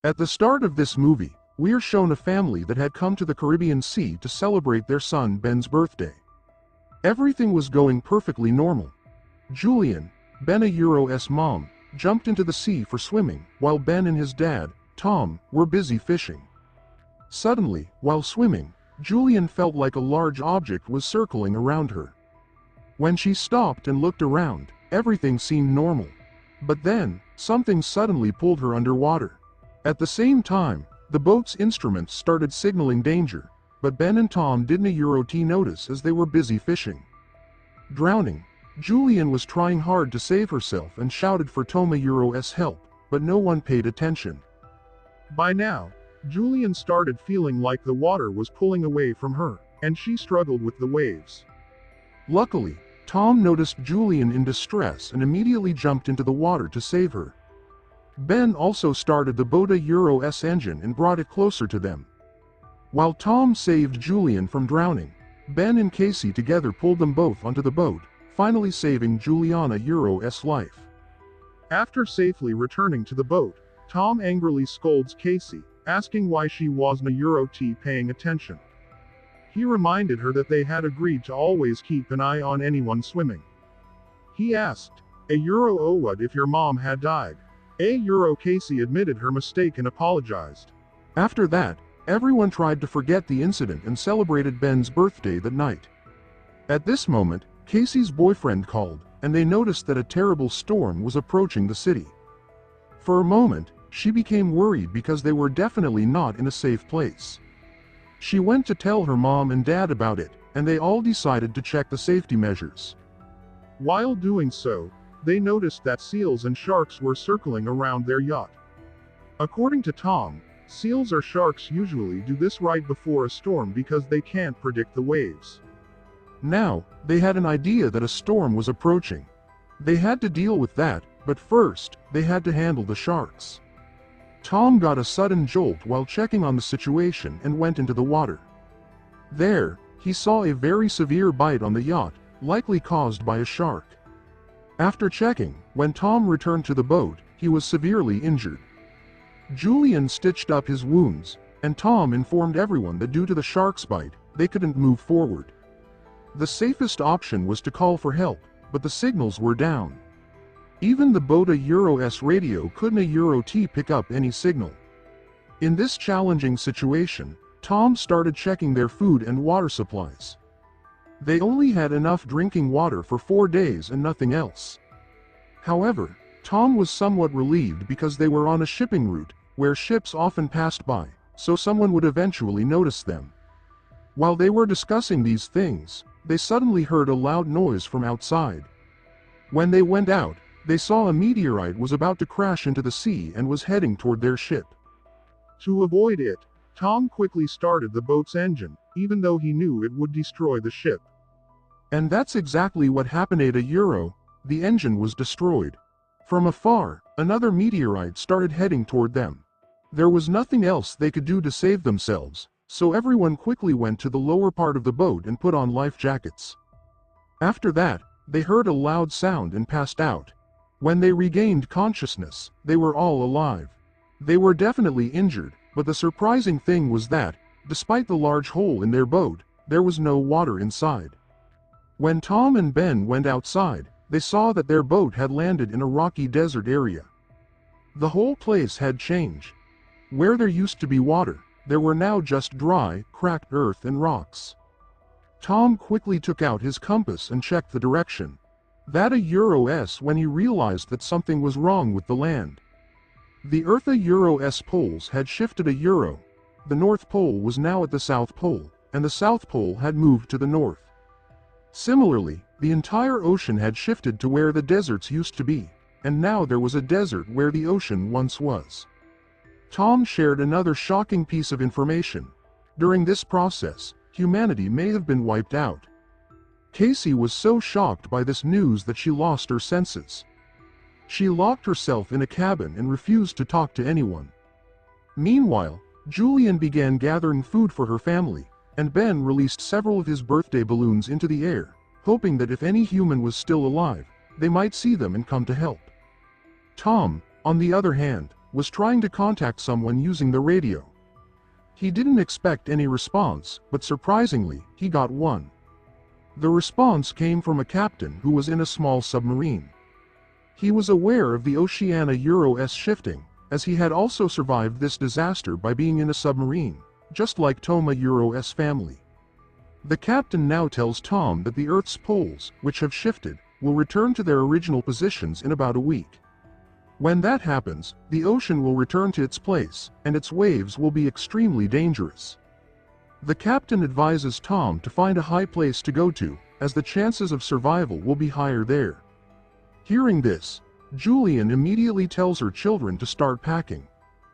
At the start of this movie, we are shown a family that had come to the Caribbean Sea to celebrate their son Ben's birthday. Everything was going perfectly normal. Julian, Ben Euro's mom, jumped into the sea for swimming, while Ben and his dad, Tom, were busy fishing. Suddenly, while swimming, Julian felt like a large object was circling around her. When she stopped and looked around, everything seemed normal. But then, something suddenly pulled her underwater. At the same time, the boat's instruments started signaling danger, but Ben and Tom didn't notice as they were busy fishing. Drowning, Julian was trying hard to save herself and shouted for Tomo's help, but no one paid attention. By now, Julian started feeling like the water was pulling away from her, and she struggled with the waves. Luckily, Tom noticed Julian in distress and immediately jumped into the water to save her. Ben also started the boat's engine and brought it closer to them. While Tom saved Julian from drowning, Ben and Casey together pulled them both onto the boat, finally saving Juliana's life. After safely returning to the boat, Tom angrily scolds Casey, asking why she wasn't paying attention. He reminded her that they had agreed to always keep an eye on anyone swimming. He asked, what if your mom had died? Casey admitted her mistake and apologized. After that, everyone tried to forget the incident and celebrated Ben's birthday that night. At this moment, Casey's boyfriend called, and they noticed that a terrible storm was approaching the city. For a moment, she became worried because they were definitely not in a safe place. She went to tell her mom and dad about it, and they all decided to check the safety measures. While doing so, they noticed that seals and sharks were circling around their yacht. According to Tom, seals or sharks usually do this right before a storm because they can't predict the waves. Now, they had an idea that a storm was approaching. They had to deal with that, but first, they had to handle the sharks. Tom got a sudden jolt while checking on the situation and went into the water. There, he saw a very severe bite on the yacht, likely caused by a shark. After checking, when Tom returned to the boat, he was severely injured. Julian stitched up his wounds, and Tom informed everyone that due to the shark's bite, they couldn't move forward. The safest option was to call for help, but the signals were down. Even the boat's radio couldn't pick up any signal. In this challenging situation, Tom started checking their food and water supplies. They only had enough drinking water for 4 days and nothing else. However, Tom was somewhat relieved because they were on a shipping route, where ships often passed by, so someone would eventually notice them. While they were discussing these things, they suddenly heard a loud noise from outside. When they went out, they saw a meteorite was about to crash into the sea and was heading toward their ship. To avoid it, Tom quickly started the boat's engine, even though he knew it would destroy the ship. And that's exactly what happened at the engine was destroyed. From afar, another meteorite started heading toward them. There was nothing else they could do to save themselves, so everyone quickly went to the lower part of the boat and put on life jackets. After that, they heard a loud sound and passed out. When they regained consciousness, they were all alive. They were definitely injured, but the surprising thing was that, despite the large hole in their boat, there was no water inside. When Tom and Ben went outside, they saw that their boat had landed in a rocky desert area. The whole place had changed. Where there used to be water, there were now just dry, cracked earth and rocks. Tom quickly took out his compass and checked the direction. That when he realized that something was wrong with the land. The Earth's poles had shifted the North Pole was now at the South Pole, and the South Pole had moved to the north. Similarly, the entire ocean had shifted to where the deserts used to be, and now there was a desert where the ocean once was. Tom shared another shocking piece of information. During this process, humanity may have been wiped out. Casey was so shocked by this news that she lost her senses. She locked herself in a cabin and refused to talk to anyone. Meanwhile, Julian began gathering food for her family, and Ben released several of his birthday balloons into the air, hoping that if any human was still alive, they might see them and come to help. Tom, on the other hand, was trying to contact someone using the radio. He didn't expect any response, but surprisingly, he got one. The response came from a captain who was in a small submarine. He was aware of the Oceania Euro-S shifting, as he had also survived this disaster by being in a submarine, just like Toma Euro-S family. The captain now tells Tom that the Earth's poles, which have shifted, will return to their original positions in about a week. When that happens, the ocean will return to its place, and its waves will be extremely dangerous. The captain advises Tom to find a high place to go to, as the chances of survival will be higher there. Hearing this, Julian immediately tells her children to start packing.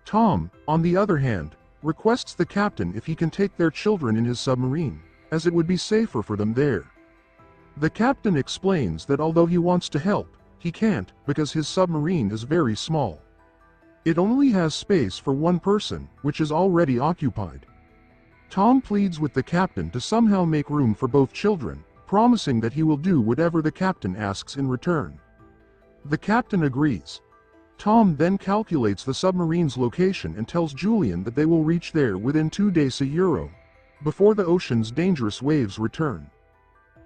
Tom, on the other hand, requests the captain if he can take their children in his submarine, as it would be safer for them there. The captain explains that although he wants to help, he can't because his submarine is very small. It only has space for one person, which is already occupied. Tom pleads with the captain to somehow make room for both children, promising that he will do whatever the captain asks in return. The captain agrees. Tom then calculates the submarine's location and tells Julian that they will reach there within 2 days a euro, before the ocean's dangerous waves return.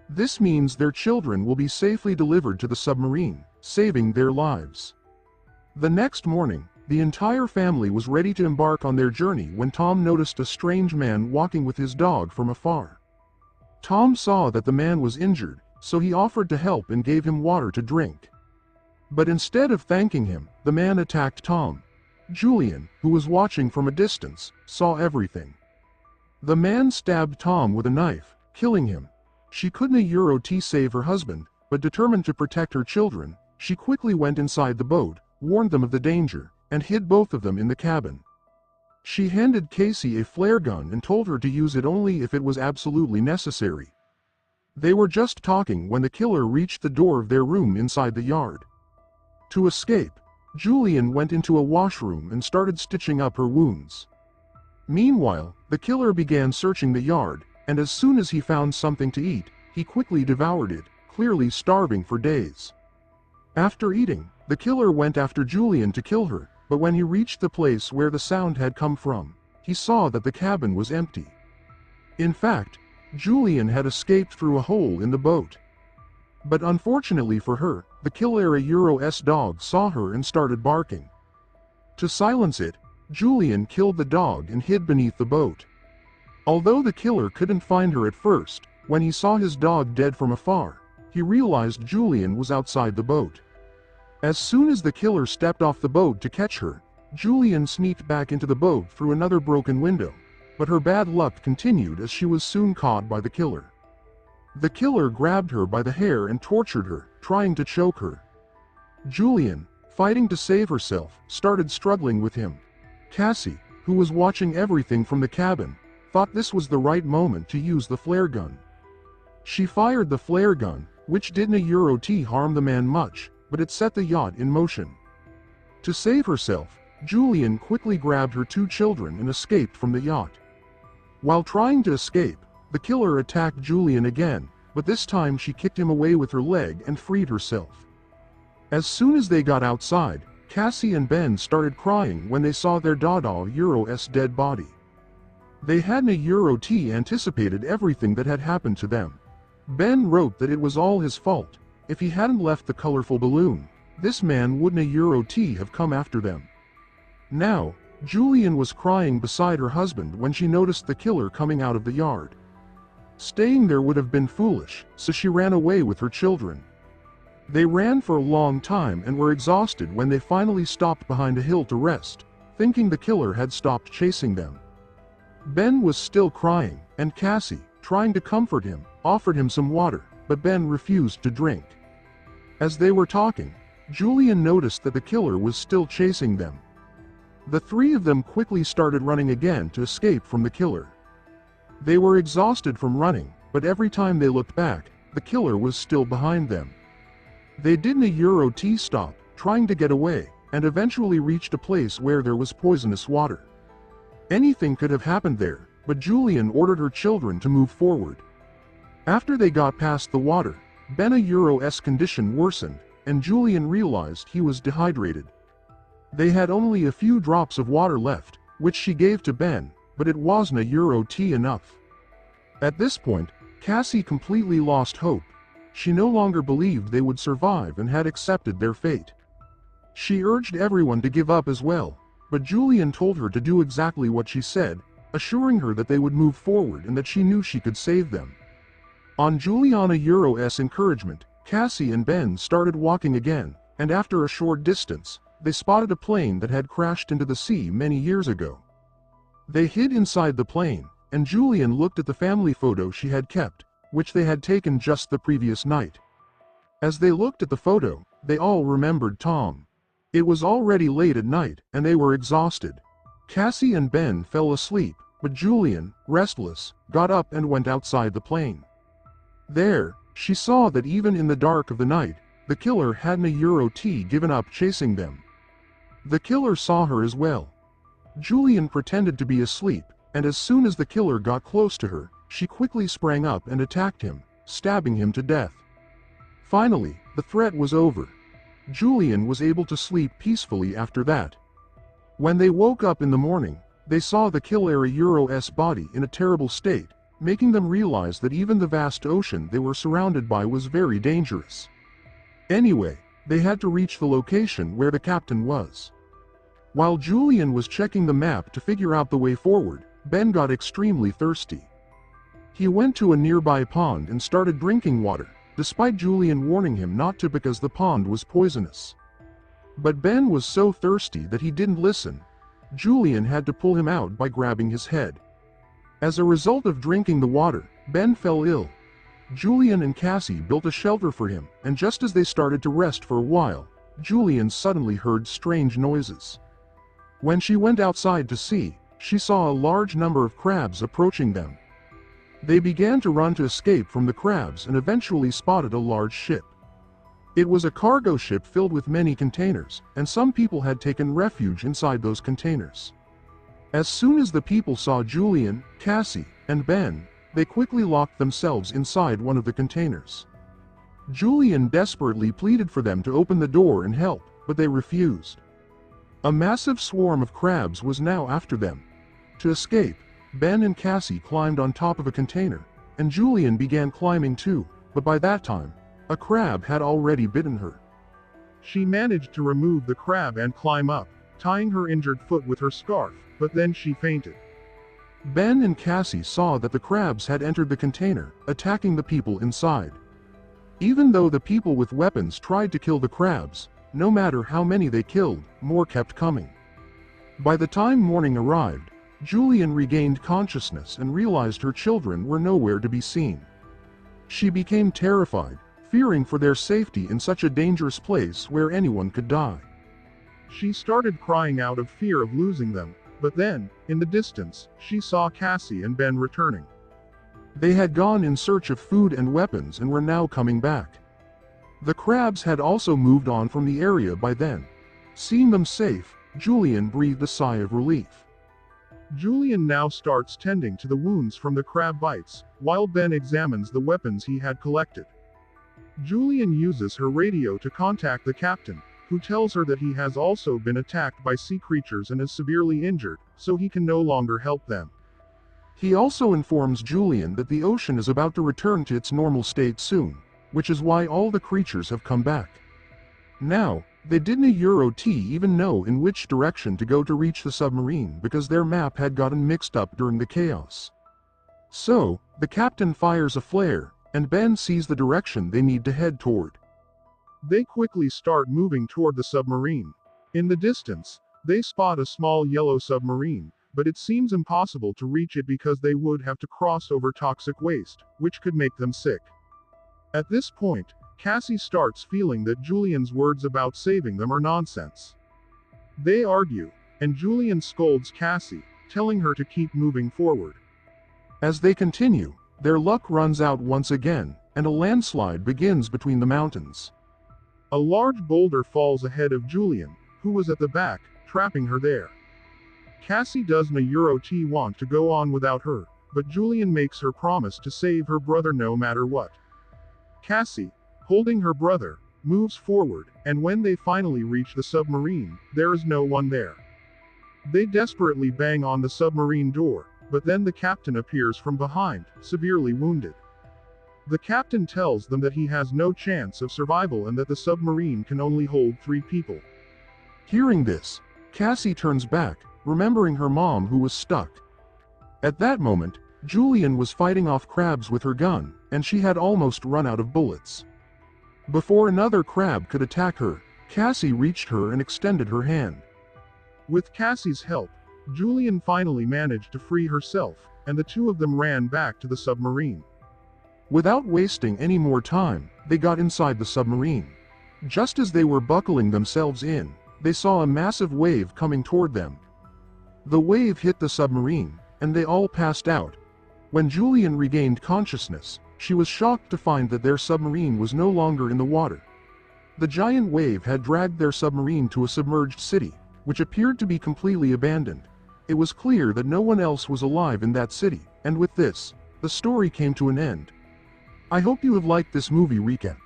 This means their children will be safely delivered to the submarine, saving their lives. The next morning, the entire family was ready to embark on their journey when Tom noticed a strange man walking with his dog from afar. Tom saw that the man was injured, so he offered to help and gave him water to drink. But instead of thanking him, the man attacked Tom. Julian, who was watching from a distance, saw everything. The man stabbed Tom with a knife, killing him. She couldn't Euro-T save her husband, but determined to protect her children, she quickly went inside the boat, warned them of the danger, and hid both of them in the cabin. She handed Casey a flare gun and told her to use it only if it was absolutely necessary. They were just talking when the killer reached the door of their room inside the yard. To escape, Julian went into a washroom and started stitching up her wounds. Meanwhile, the killer began searching the yard, and as soon as he found something to eat, he quickly devoured it, clearly starving for days. After eating, the killer went after Julian to kill her, but when he reached the place where the sound had come from, he saw that the cabin was empty. In fact, Julian had escaped through a hole in the boat. But unfortunately for her, the killer Euro-S dog saw her and started barking. To silence it, Julian killed the dog and hid beneath the boat. Although the killer couldn't find her at first, when he saw his dog dead from afar, he realized Julian was outside the boat. As soon as the killer stepped off the boat to catch her, Julian sneaked back into the boat through another broken window, but her bad luck continued as she was soon caught by the killer. The killer grabbed her by the hair and tortured her, trying to choke her. Julian, fighting to save herself, started struggling with him. Cassie, who was watching everything from the cabin, thought this was the right moment to use the flare gun. She fired the flare gun, which didn't Euro-T harm the man much, but it set the yacht in motion. To save herself, Julian quickly grabbed her 2 children and escaped from the yacht. While trying to escape, the killer attacked Julian again, but this time she kicked him away with her leg and freed herself. As soon as they got outside, Cassie and Ben started crying when they saw their Dada Euro-S dead body. They hadn't Euro-T anticipated everything that had happened to them. Ben wrote that it was all his fault. If he hadn't left the colorful balloon, this man wouldn't Euro-T have come after them. Now, Julian was crying beside her husband when she noticed the killer coming out of the yard. Staying there would have been foolish, so she ran away with her children. They ran for a long time and were exhausted when they finally stopped behind a hill to rest, thinking the killer had stopped chasing them. Ben was still crying, and Cassie, trying to comfort him, offered him some water, but Ben refused to drink. As they were talking, Julian noticed that the killer was still chasing them. The 3 of them quickly started running again to escape from the killer. They were exhausted from running, but every time they looked back, the killer was still behind them. They didn't Euro-T stop, trying to get away, and eventually reached a place where there was poisonous water. Anything could have happened there, but Julian ordered her children to move forward. After they got past the water, Ben's Euro-S condition worsened, and Julian realized he was dehydrated. They had only a few drops of water left, which she gave to Ben, but it wasn't a Euro tea enough. At this point, Cassie completely lost hope. She no longer believed they would survive and had accepted their fate. She urged everyone to give up as well, but Julian told her to do exactly what she said, assuring her that they would move forward and that she knew she could save them. On Juliana Euro's encouragement, Cassie and Ben started walking again, and after a short distance, they spotted a plane that had crashed into the sea many years ago. They hid inside the plane, and Julian looked at the family photo she had kept, which they had taken just the previous night. As they looked at the photo, they all remembered Tom. It was already late at night, and they were exhausted. Cassie and Ben fell asleep, but Julian, restless, got up and went outside the plane. There, she saw that even in the dark of the night, the killer hadn't a Euro tea given up chasing them. The killer saw her as well. Julian pretended to be asleep, and as soon as the killer got close to her, she quickly sprang up and attacked him, stabbing him to death. Finally, the threat was over. Julian was able to sleep peacefully after that. When they woke up in the morning, they saw the killer Euro's body in a terrible state, making them realize that even the vast ocean they were surrounded by was very dangerous. Anyway, they had to reach the location where the captain was. While Julian was checking the map to figure out the way forward, Ben got extremely thirsty. He went to a nearby pond and started drinking water, despite Julian warning him not to because the pond was poisonous. But Ben was so thirsty that he didn't listen. Julian had to pull him out by grabbing his head. As a result of drinking the water, Ben fell ill. Julian and Cassie built a shelter for him, and just as they started to rest for a while, Julian suddenly heard strange noises. When she went outside to see, she saw a large number of crabs approaching them. They began to run to escape from the crabs and eventually spotted a large ship. It was a cargo ship filled with many containers, and some people had taken refuge inside those containers. As soon as the people saw Julian, Cassie, and Ben, they quickly locked themselves inside one of the containers. Julian desperately pleaded for them to open the door and help, but they refused. A massive swarm of crabs was now after them. To escape, Ben and Cassie climbed on top of a container, and Julian began climbing too, but by that time, a crab had already bitten her. She managed to remove the crab and climb up, tying her injured foot with her scarf, but then she fainted. Ben and Cassie saw that the crabs had entered the container, attacking the people inside. Even though the people with weapons tried to kill the crabs, no matter how many they killed, more kept coming. By the time morning arrived, Julian regained consciousness and realized her children were nowhere to be seen. She became terrified, fearing for their safety in such a dangerous place where anyone could die. She started crying out of fear of losing them, but then, in the distance, she saw Cassie and Ben returning. They had gone in search of food and weapons and were now coming back. The crabs had also moved on from the area by then. Seeing them safe, Julian breathed a sigh of relief. Julian now starts tending to the wounds from the crab bites, while Ben examines the weapons he had collected. Julian uses her radio to contact the captain, who tells her that he has also been attacked by sea creatures and is severely injured, so he can no longer help them. He also informs Julian that the ocean is about to return to its normal state soon, which is why all the creatures have come back. Now, they didn't even know in which direction to go to reach the submarine because their map had gotten mixed up during the chaos. So, the captain fires a flare, and Ben sees the direction they need to head toward. They quickly start moving toward the submarine. In the distance, they spot a small yellow submarine, but it seems impossible to reach it because they would have to cross over toxic waste, which could make them sick. At this point, Cassie starts feeling that Julian's words about saving them are nonsense. They argue, and Julian scolds Cassie, telling her to keep moving forward. As they continue, their luck runs out once again, and a landslide begins between the mountains. A large boulder falls ahead of Julian, who was at the back, trapping her there. Cassie doesn't want to go on without her, but Julian makes her promise to save her brother no matter what. Cassie, holding her brother, moves forward, and when they finally reach the submarine, there is no one there. They desperately bang on the submarine door, but then the captain appears from behind, severely wounded. The captain tells them that he has no chance of survival and that the submarine can only hold 3 people. Hearing this, Cassie turns back, remembering her mom who was stuck. At that moment, Julian was fighting off crabs with her gun, and she had almost run out of bullets. Before another crab could attack her, Cassie reached her and extended her hand. With Cassie's help, Julian finally managed to free herself, and the two of them ran back to the submarine. Without wasting any more time, they got inside the submarine. Just as they were buckling themselves in, they saw a massive wave coming toward them. The wave hit the submarine, and they all passed out. When Julian regained consciousness, she was shocked to find that their submarine was no longer in the water. The giant wave had dragged their submarine to a submerged city, which appeared to be completely abandoned. It was clear that no one else was alive in that city, and with this, the story came to an end. I hope you have liked this movie recap.